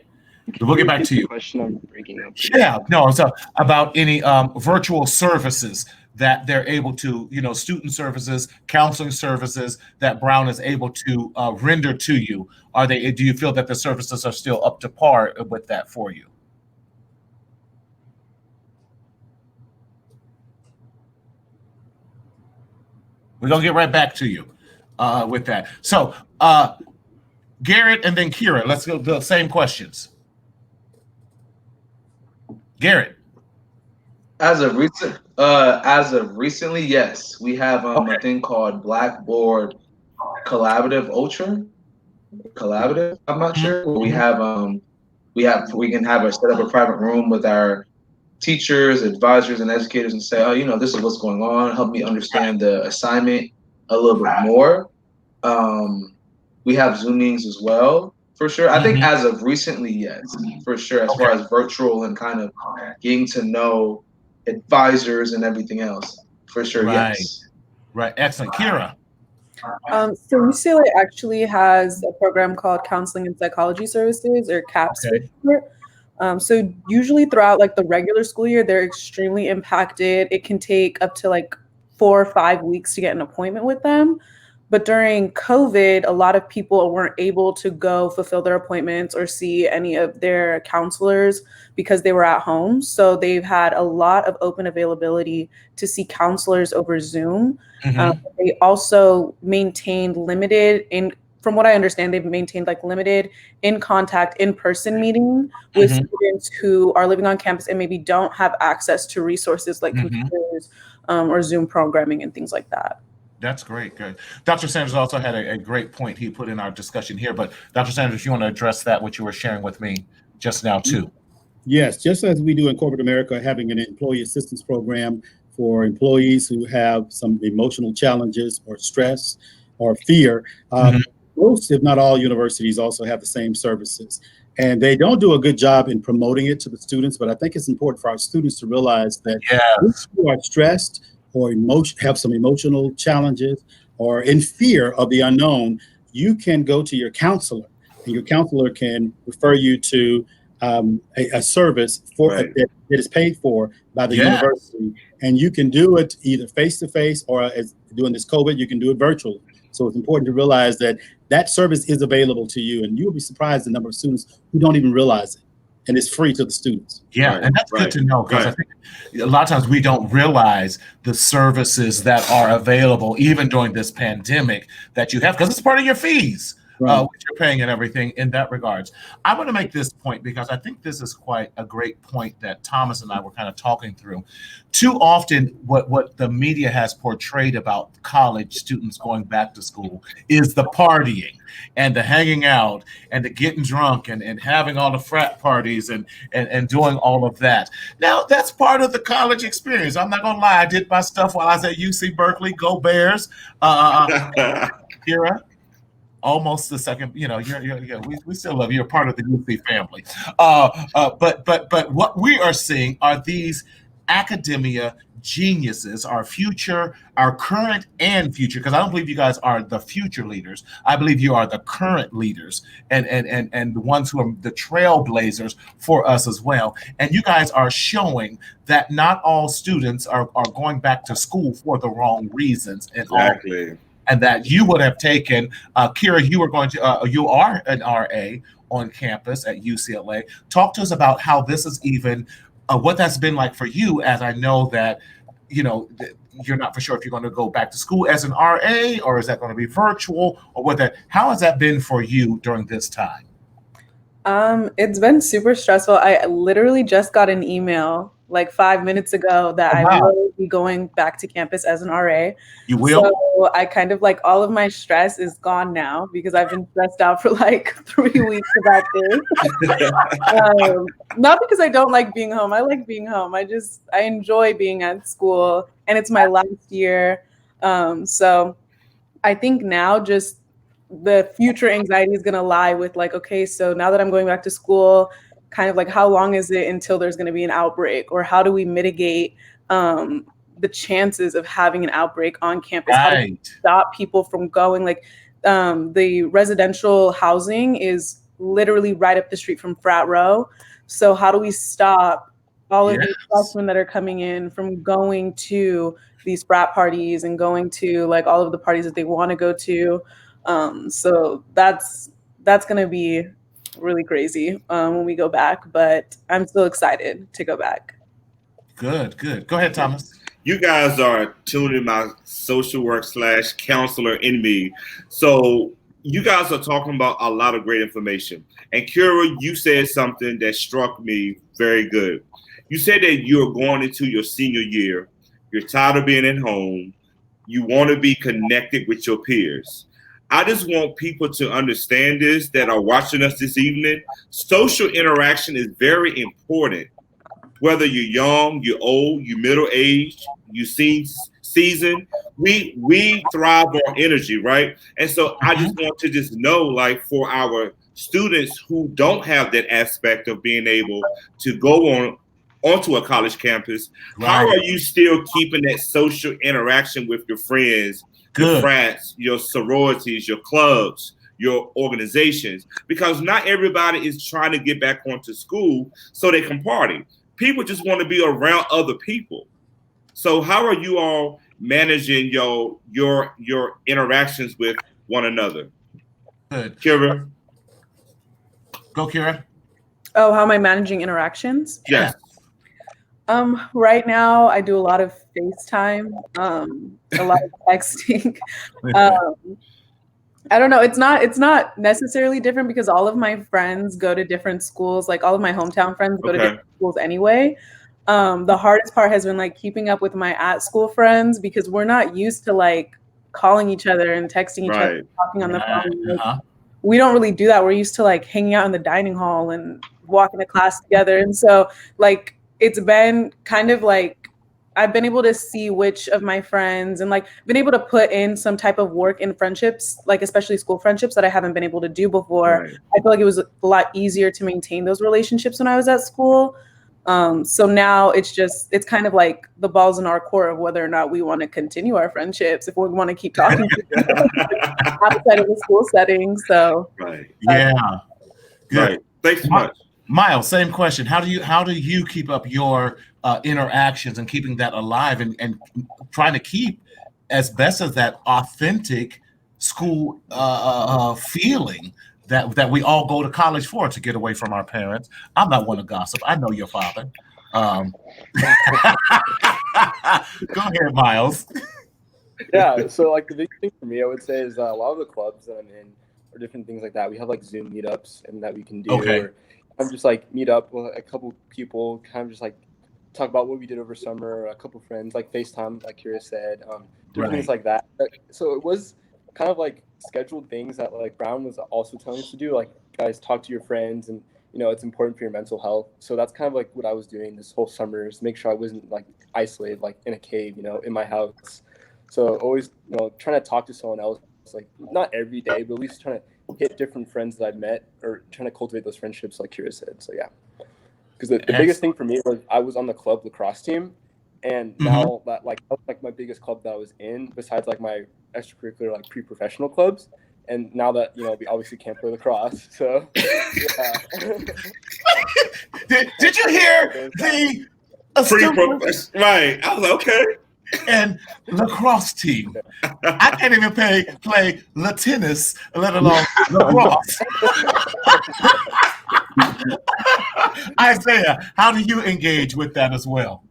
We'll get back to you. Question, I'm breaking up. Yeah, no, so about any virtual services that they're able to, student services, counseling services that Brown is able to render to you. Do you feel that the services are still up to par with that for you? We're going to get right back to you with that. So Garrett and then Kira, let's go the same questions. Garrett. As of recently, yes, we have a thing called Blackboard Collaborative Ultra. Collaborative, I'm not sure. We can have set up a private room with our teachers, advisors, and educators and say, this is what's going on. Help me understand the assignment a little bit more. We have Zoom meetings as well. For sure. I think as of recently, yes, for sure. As far as virtual and kind of getting to know advisors and everything else, for sure, yes. Right. Excellent. Kira. So UCLA actually has a program called Counseling and Psychology Services, or CAPS. Okay. So usually throughout like the regular school year, they're extremely impacted. It can take up to like 4 or 5 weeks to get an appointment with them. But during COVID, a lot of people weren't able to go fulfill their appointments or see any of their counselors because they were at home. So they've had a lot of open availability to see counselors over Zoom. They also maintained from what I understand, they've maintained like limited in-contact, in-person meeting with students who are living on campus and maybe don't have access to resources like computers or Zoom programming and things like that. That's great. Good. Dr. Sanders also had a great point he put in our discussion here, but Dr. Sanders, if you want to address that, what you were sharing with me just now too. Yes, just as we do in corporate America, having an employee assistance program for employees who have some emotional challenges or stress or fear. Most, if not all, universities also have the same services. And they don't do a good job in promoting it to the students, but I think it's important for our students to realize that if you are stressed or have some emotional challenges or in fear of the unknown, you can go to your counselor, and your counselor can refer you to a service that is paid for by the university. And you can do it either face-to-face or, as during this COVID, you can do it virtually. So it's important to realize that service is available to you, and you'll be surprised the number of students who don't even realize it. And it's free to the students. Yeah, and that's good to know, because I think a lot of times we don't realize the services that are available even during this pandemic that you have, because it's part of your fees. Right. what you're paying and everything in that regards. I want to make this point because I think this is quite a great point that Thomas and I were kind of talking through. Too often, what the media has portrayed about college students going back to school is the partying and the hanging out and the getting drunk and having all the frat parties and doing all of that. Now, that's part of the college experience. I'm not going to lie. I did my stuff while I was at UC Berkeley. Go Bears. Kira, almost the second, we still love you. You're part of the UC family. But what we are seeing are these academia geniuses, our future, our current and future, because I don't believe you guys are the future leaders. I believe you are the current leaders and the ones who are the trailblazers for us as well. And you guys are showing that not all students are going back to school for the wrong reasons. Exactly. And that you would have taken, Kira, you are an RA on campus at UCLA. Talk to us about how this is even, what that's been like for you, as I know that, you're not for sure if you're going to go back to school as an RA or is that going to be virtual or what that, how has that been for you during this time? It's been super stressful. I literally just got an email like 5 minutes ago that I will be going back to campus as an RA. You will? So I kind of like all of my stress is gone now because I've been stressed out for like 3 weeks about this. Not because I don't like being home. I like being home. I enjoy being at school and it's my last year. So I think now just the future anxiety is going to lie with like, okay, so now that I'm going back to school, kind of like how long is it until there's going to be an outbreak, or how do we mitigate the chances of having an outbreak on campus? How do we stop people from going? Like the residential housing is literally right up the street from Frat Row. So how do we stop all of these freshmen that are coming in from going to these frat parties and going to like all of the parties that they want to go to? So that's going to be really crazy when we go back, but I'm still excited to go back. Good. Go ahead, Thomas. You guys are tuning my social work / counselor in me. So you guys are talking about a lot of great information. And Kira, you said something that struck me very good. You said that you're going into your senior year. You're tired of being at home. You want to be connected with your peers. I just want people to understand this that are watching us this evening. Social interaction is very important. Whether you're young, you're old, you're middle-aged, you seasoned, we thrive on energy, right? And so I just want to just know, like for our students who don't have that aspect of being able to go onto a college campus, how are you still keeping that social interaction with your friends, your frats, your sororities, your clubs, your organizations? Because not everybody is trying to get back onto school so they can party. People just want to be around other people. So how are you all managing your interactions with one another? Good. Kira? Go, Kira. Oh, how am I managing interactions? Yes. Right now I do a lot of FaceTime, a lot of texting. I don't know. It's not necessarily different because all of my friends go to different schools. Like all of my hometown friends go to different schools anyway. The hardest part has been like keeping up with my at school friends because we're not used to like calling each other and texting each other, talking on the phone. Like, we don't really do that. We're used to like hanging out in the dining hall and walking to class together. And so like, it's been kind of like, I've been able to see which of my friends and like been able to put in some type of work in friendships, like especially school friendships that I haven't been able to do before. I feel like it was a lot easier to maintain those relationships when I was at school. So now it's kind of like the ball's in our court of whether or not we want to continue our friendships, if we want to keep talking to people outside of the school setting. So Good. Thanks so much. Miles, same question. How do you keep up your interactions and keeping that alive and trying to keep as best as that authentic school feeling that we all go to college for, to get away from our parents? I'm not one to gossip. I know your father. Go ahead, Miles. Yeah, so like the big thing for me, I would say, is a lot of the clubs that I'm in, or different things like that. We have like Zoom meetups and that we can do. Okay. Or I'm just like meet up with a couple people, kind of just like talk about what we did over summer. A couple friends, like FaceTime, like Kira said, different things like that. So it was kind of like scheduled things that like Brown was also telling us to do. Like, guys, talk to your friends, and it's important for your mental health. So that's kind of like what I was doing this whole summer, is make sure I wasn't like isolated, like in a cave, in my house. So always, trying to talk to someone else, like not every day, but at least trying to hit different friends that I've met, or trying to cultivate those friendships, like Kira said. So yeah, because the biggest thing for me was I was on the club lacrosse team, and now that that was like my biggest club that I was in, besides like my extracurricular like pre-professional clubs. And now that we obviously can't play lacrosse, so yeah. did you hear the right? I was like, okay. And lacrosse team. I can't even play tennis, let alone lacrosse. Isaiah, how do you engage with that as well?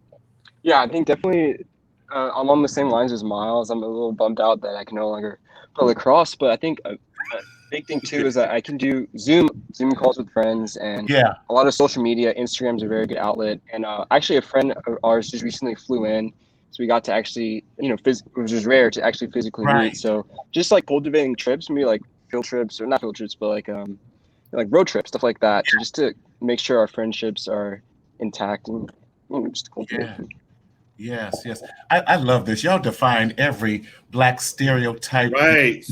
Yeah, I think definitely along the same lines as Miles. I'm a little bummed out that I can no longer play lacrosse, but I think a big thing too is that I can do Zoom calls with friends, and a lot of social media. Instagram's a very good outlet, and actually a friend of ours just recently flew in, so we got to actually, which is rare to actually physically meet. So just like cultivating trips, maybe like field trips, or not field trips, but like road trips, stuff like that, just to make sure our friendships are intact and just cultivate. Yes. I love this. Y'all define every Black stereotype. Right.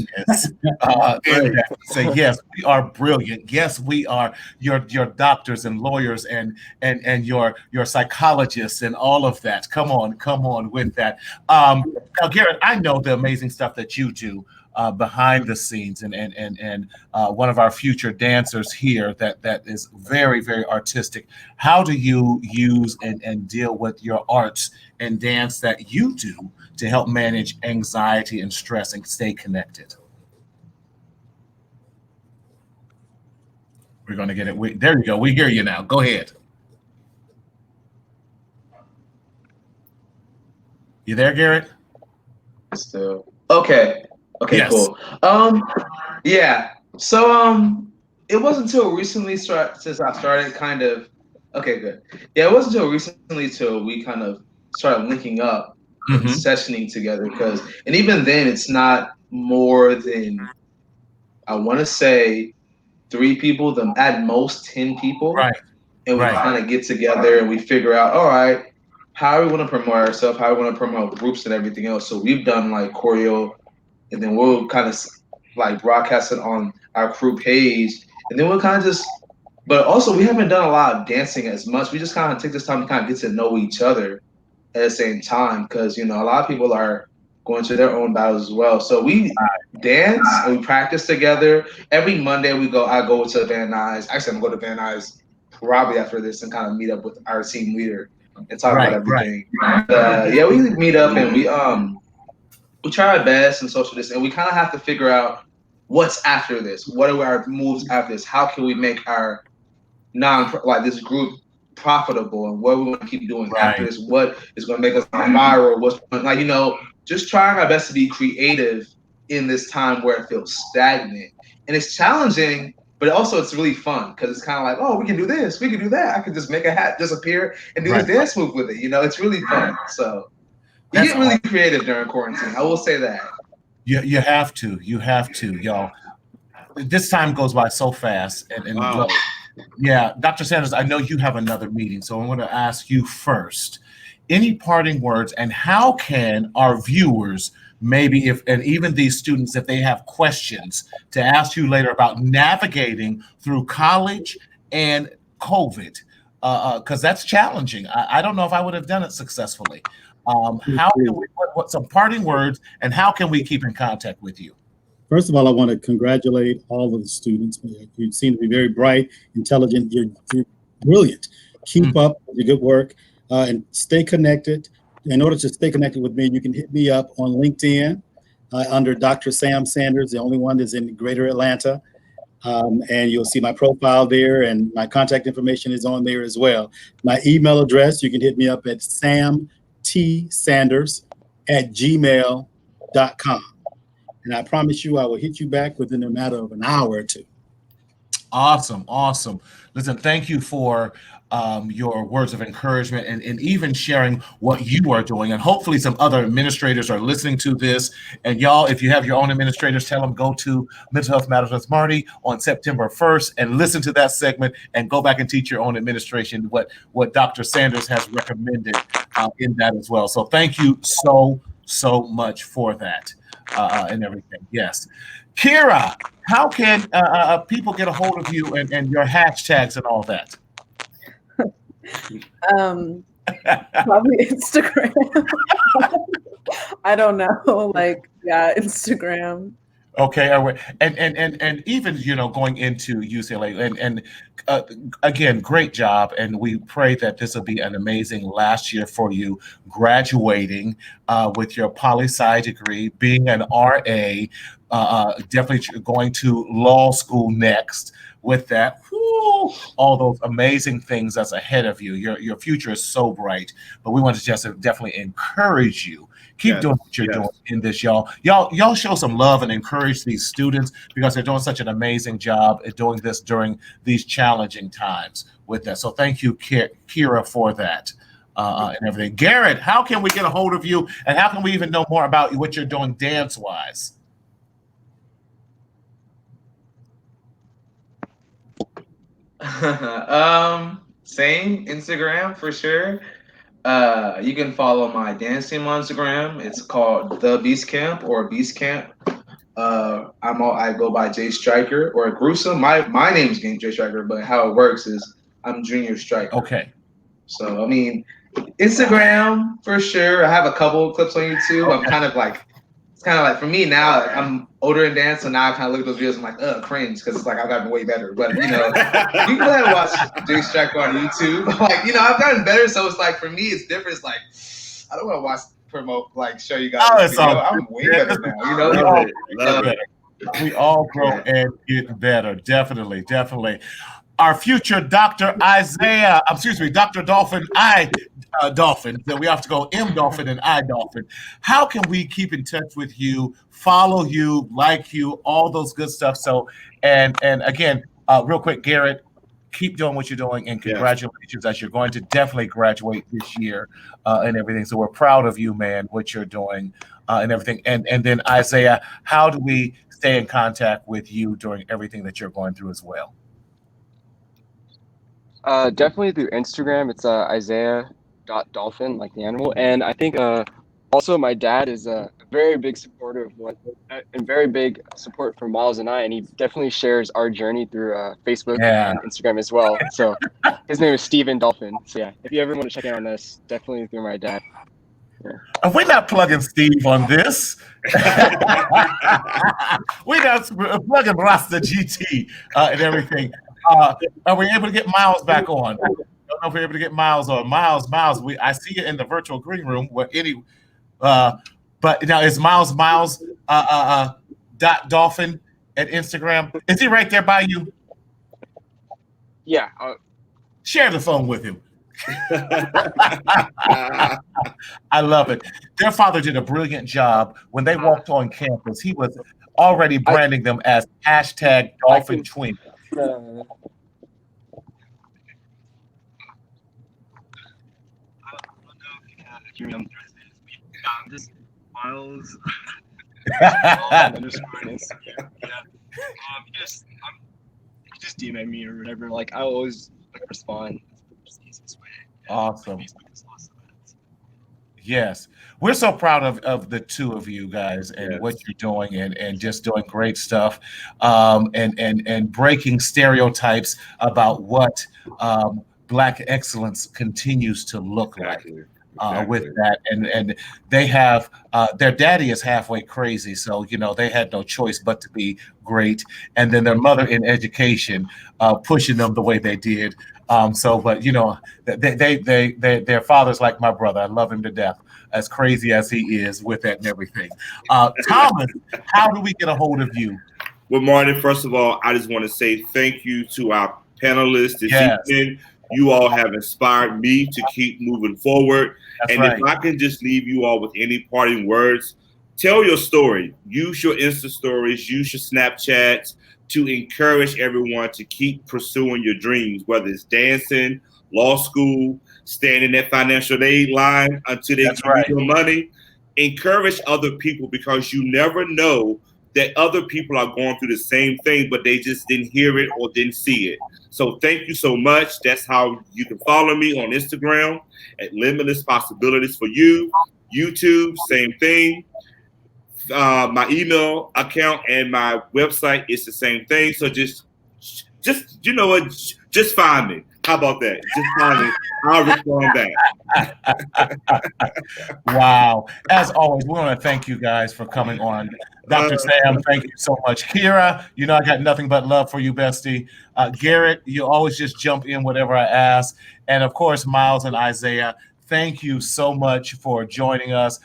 Say, yes, we are brilliant. Yes, we are your doctors and lawyers and your psychologists and all of that. Come on with that. Now, Garrett, I know the amazing stuff that you do behind the scenes, and one of our future dancers here that is very, very artistic. How do you use and deal with your arts and dance that you do to help manage anxiety and stress and stay connected? We're going to get it. There you go. We hear you now. Go ahead. You there, Garrett? Still. Okay, yes. Cool. Yeah. So it wasn't until recently since I started kind of. Okay, good. Yeah, it wasn't until recently till we kind of started linking up, sessioning together, and even then it's not more than, I want to say, 3 people, at most 10 people. Right. And we kind of get together and we figure out, all right, how we want to promote ourselves, how we want to promote groups and everything else. So we've done like choreo, and then we'll kind of like broadcast it on our crew page, and then we'll kind of just. But also, we haven't done a lot of dancing as much. We just kind of take this time to kind of get to know each other at the same time, because a lot of people are going through their own battles as well. So we dance and we practice together. Every Monday I go to Van Nuys. Actually, I'm going to go to Van Nuys probably after this and kind of meet up with our team leader and talk about everything. Yeah, we meet up and we try our best and social distance, and we kind of have to figure out what's after this. What are our moves after this? How can we make our this group profitable, and what we want to keep doing after this? What is going to make us viral? What's just trying our best to be creative in this time where it feels stagnant, and it's challenging, but also it's really fun because it's kind of like, oh, we can do this, we can do that. I can just make a hat disappear and do a dance move with it. It's really fun. So you get really creative during quarantine. I will say that. You have to, y'all. This time goes by so fast, and wow. Yeah, Dr. Sanders, I know you have another meeting, so I want to ask you first. Any parting words, and how can our viewers, maybe and even these students, if they have questions to ask you later about navigating through college and COVID, because that's challenging. I don't know if I would have done it successfully. How can we, what some parting words, and how can we keep in contact with you? First of all, I want to congratulate all of the students. You seem to be very bright, intelligent. You're brilliant. Keep up your good work and stay connected. In order to stay connected with me, you can hit me up on LinkedIn under Dr. Sam Sanders, the only one that's in Greater Atlanta. And you'll see my profile there, and my contact information is on there as well. My email address, you can hit me up at samtsanders@gmail.com. And I promise you, I will hit you back within a matter of an hour or two. Awesome. Listen, thank you for your words of encouragement and even sharing what you are doing. And hopefully some other administrators are listening to this. And y'all, if you have your own administrators, tell them go to Mental Health Matters with Marty on September 1st and listen to that segment and go back and teach your own administration what Dr. Sanders has recommended in that as well. So thank you so much for that and everything. Yes. Kira, how can people get a hold of you and your hashtags and all that? Probably Instagram. I don't know. Instagram. Okay, and even going into UCLA and again, great job, and we pray that this will be an amazing last year for you, graduating with your poli-sci degree, being an RA, definitely going to law school next. With that, all those amazing things that's ahead of you. Your future is so bright, but we want to just definitely encourage you. Keep doing what you're doing in this, y'all. Y'all show some love and encourage these students because they're doing such an amazing job at doing this during these challenging times with that. So thank you, Kira, for that and everything. Garrett, how can we get a hold of you, and how can we even know more about what you're doing dance-wise? Same Instagram for sure. You can follow my dance team on Instagram. It's called The Beast Camp or Beast Camp. I go by Jay Striker or Gruesome. My name's Jay Striker, but how it works is I'm Junior Striker. Okay. So I mean, Instagram for sure. I have a couple of clips on YouTube. I'm it's kind of like for me now. I'm older in dance, so now I kind of look at those videos. I'm like, cringe, because it's like I've gotten way better. But you can go ahead and watch Jay Striker on YouTube. I've gotten better, so it's like for me, it's different. It's like I don't want to promote, show you guys. I'm way better now. We all grow and get better. Definitely. Our future Dr. Dr. Dolphin, Dolphin. So we have to go M Dolphin and I Dolphin. How can we keep in touch with you, follow you, like you, all those good stuff? So, and again, real quick, Garrett, keep doing what you're doing, and congratulations as you're going to definitely graduate this year and everything. So we're proud of you, man, what you're doing and everything. And then Isaiah, how do we stay in contact with you during everything that you're going through as well? Definitely through Instagram. It's Isaiah.dolphin, like the animal. And I think also my dad is a very big supporter of and very big support for Miles and I, and he definitely shares our journey through Facebook and Instagram as well. So his name is Steven Dolphin. So yeah, if you ever want to check in on us, definitely through my dad. Yeah. We're not plugging Steve on this. We're not plugging Rasta GT and everything. Are we able to get Miles back on? I don't know if we're able to get Miles on. Miles, I see you in the virtual green room. But now is Miles Dolphin at Instagram? Is he right there by you? Yeah. Share the phone with him. I love it. Their father did a brilliant job when they walked on campus. He was already branding them as #DolphinTwin. Just Miles. Just DM me or whatever. I always respond. Awesome. Yes, we're so proud of the two of you guys and what you're doing and just doing great stuff and breaking stereotypes about what Black excellence continues to look like. With that, and they have their daddy is halfway crazy, so they had no choice but to be great, and then their mother in education pushing them the way they did. But their father's like my brother. I love him to death, as crazy as he is with that and everything. Thomas, how do we get a hold of you? Well, Martin, first of all, I just want to say thank you to our panelists this evening. You all have inspired me to keep moving forward. That's right. If I can just leave you all with any parting words, tell your story. Use your Insta stories, use your Snapchats to encourage everyone to keep pursuing your dreams, whether it's dancing, law school, standing that financial aid line until they give you your money. Encourage other people, because you never know that other people are going through the same thing, but they just didn't hear it or didn't see it. So thank you so much. That's how you can follow me on Instagram at Limitless Possibilities for You. YouTube, same thing. My email account and my website is the same thing. So just you know what? Just find me. How about that? Just find me. I'll respond back. Wow. As always, we want to thank you guys for coming on. Dr. Sam, thank you so much. Kira, you know I got nothing but love for you, bestie. Garrett, you always just jump in whatever I ask. And of course, Miles and Isaiah, thank you so much for joining us.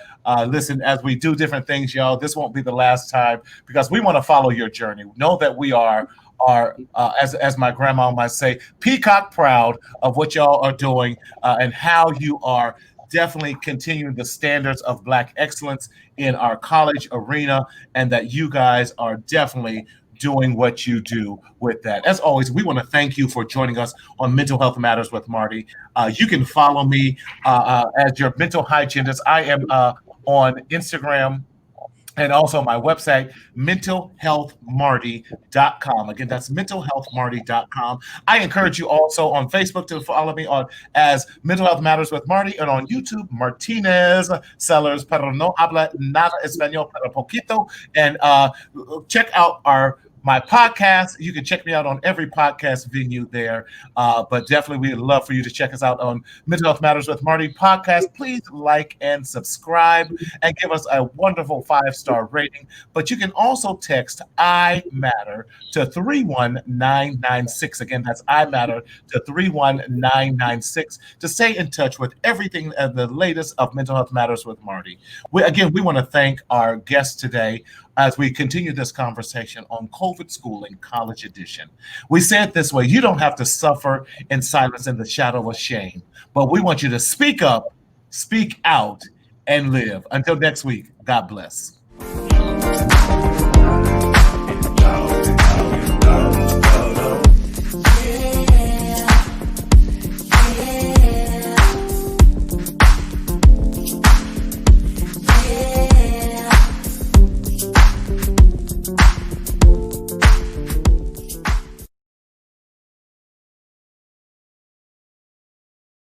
Listen, as we do different things, y'all, this won't be the last time, because we want to follow your journey. Know that we are as my grandma might say, peacock proud of what y'all are doing and how you are definitely continuing the standards of Black excellence in our college arena, and that you guys are definitely doing what you do with that. As always, we want to thank you for joining us on Mental Health Matters with Marty. You can follow me as your mental hygienist. I am on Instagram and also my website, mentalhealthmarty.com. Again, that's mentalhealthmarty.com. I encourage you also on Facebook to follow me on as Mental Health Matters with Marty, and on YouTube, Martinez Sellers, pero no habla nada español, pero poquito. And check out my podcast. You can check me out on every podcast venue there. But definitely, we'd love for you to check us out on Mental Health Matters with Marty podcast. Please like and subscribe and give us a wonderful 5-star rating. But you can also text I Matter to 31996. Again, that's I Matter to 31996 to stay in touch with everything the latest of Mental Health Matters with Marty. We want to thank our guest today as we continue this conversation on COVID Schooling College Edition. We say it this way: you don't have to suffer in silence in the shadow of shame, but we want you to speak up, speak out, and live. Until next week, God bless.